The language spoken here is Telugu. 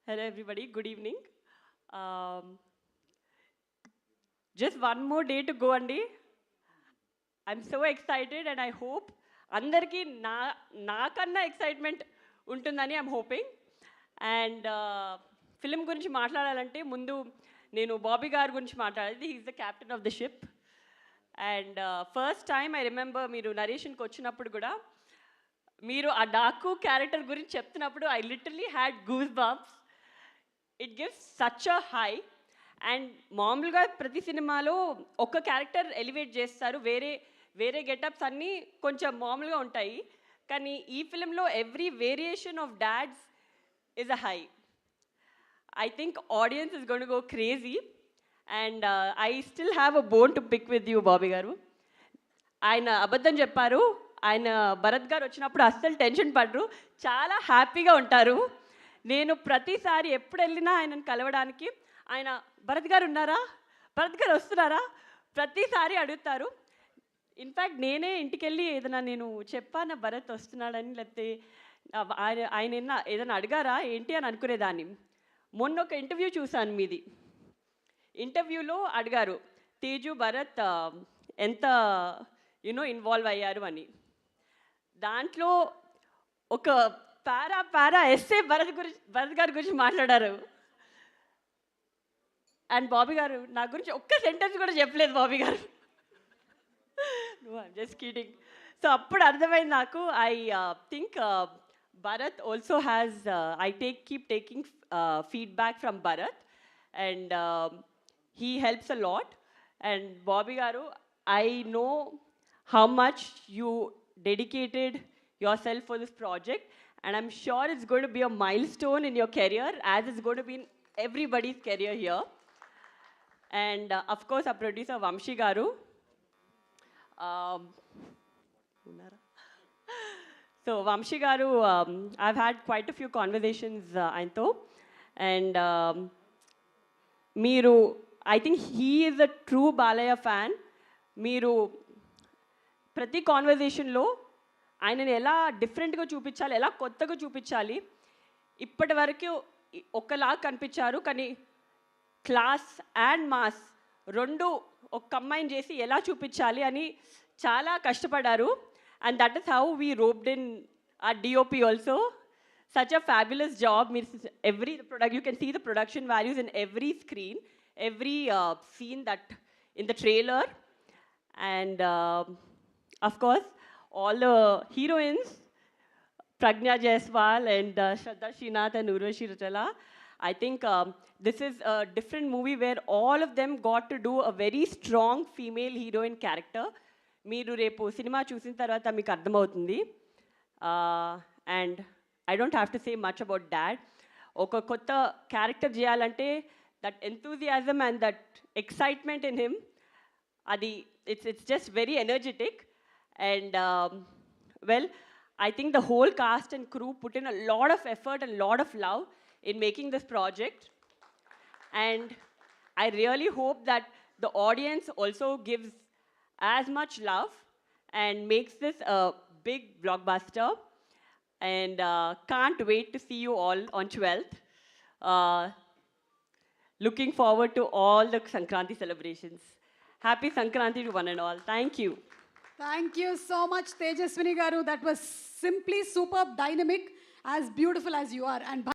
Hello, everybody. Good evening. Just one more day to go, Andy. I'm so excited, and I hope అందరికీ నాకన్నా ఎక్సైట్మెంట్ ఉంటుందని ఐమ్ హోపింగ్. అండ్ ఫిలిం గురించి మాట్లాడాలంటే ముందు నేను బాబీ గారి గురించి మాట్లాడాలి. He's the captain of the ship. And first time I remember మీరు నరేషన్కి వచ్చినప్పుడు కూడా మీరు ఆ డాకు క్యారెక్టర్ గురించి చెప్తున్నప్పుడు I literally had goose bumps. It gives such a high. And మామూలుగా ప్రతి సినిమాలో ఒక క్యారెక్టర్ ఎలివేట్ చేస్తారు, వేరే వేరే గెటప్స్ అన్నీ కొంచెం మామూలుగా ఉంటాయి. కానీ ఈ ఫిలింలో every variation of dads is a high. I think audience is going to go crazy, and I still have a bone to pick with you, Bobby garu. ఆయన అబద్ధం చెప్పారు. ఆయన భరత్ గారు వచ్చినప్పుడు అస్సలు టెన్షన్ పడరు, చాలా హ్యాపీగా ఉంటారు. నేను ప్రతిసారి ఎప్పుడు వెళ్ళినా ఆయనను కలవడానికి ఆయన భరత్ గారు ఉన్నారా, భరత్ గారు వస్తున్నారా ప్రతిసారి అడుగుతారు. ఇన్ఫ్యాక్ట్ నేనే ఇంటికి వెళ్ళి ఏదైనా నేను చెప్పాను భరత్ వస్తున్నాడని, లేకపోతే ఆయన ఏదైనా అడిగారా ఏంటి అని అనుకునేదాన్ని. మొన్న ఒక ఇంటర్వ్యూ చూశాను మీది. ఇంటర్వ్యూలో అడిగారు తేజు భరత్ ఎంత ఇన్వాల్వ్ అయ్యారు అని. దాంట్లో ఒక పారా ఎస్సే భరత్ గారి గురించి మాట్లాడారు. అండ్ బాబీ గారు నా గురించి ఒక్క సెంటెన్స్ కూడా చెప్పలేదు బాబీ గారు. Just kidding. సో అప్పుడు అర్థమైంది నాకు. I think Bharat also has, keep taking feedback from Bharat, and he helps a lot. And Bobby Garu, I know how much you dedicated yourself for this project, and I'm sure it's going to be a milestone in your career, as it's going to be in everybody's career here. And of course, our producer Vamshi Garu. So Vamshi Garu, I've had quite a few conversations ఆయనతో. And మీరు, I think he is a true Balayya fan. మీరు ప్రతి కాన్వర్జేషన్లో ఆయనని ఎలా డిఫరెంట్గా చూపించాలి, ఎలా కొత్తగా చూపించాలి, ఇప్పటి వరకు ఒకలా కనిపించారు, కానీ క్లాస్ అండ్ మాస్ రెండు ఒక కంబైన్ చేసి ఎలా చూపించాలి అని చాలా కష్టపడ్డారు. And that is how we roped in our DOP also. Such a fabulous job. Every product, you can see the production values in every screen, every scene that in the trailer. And of course, all the heroines, Pragna Jaiswal and Shraddha Srinath and Urvashi Rautela. I think this is a different movie where all of them got to do a very strong female heroine character. మీరు రేపు సినిమా చూసిన తర్వాత మీకు అర్థమవుతుంది. And I don't have to say much about dad. ఒక కొత్త క్యారెక్టర్ చేయాలంటే that enthusiasm and that excitement in him, అది it's just very energetic. And well, I think the whole cast and crew put in a lot of effort and lot of love in making this project. And I really hope that the audience also gives as much love and makes this a big blockbuster. And can't wait to see you all on 12th. Looking forward to all the Sankranti celebrations. Happy Sankranti to one and all. Thank you. Thank you so much, Tejaswini Garu. That was simply superb, dynamic, as beautiful as you are. And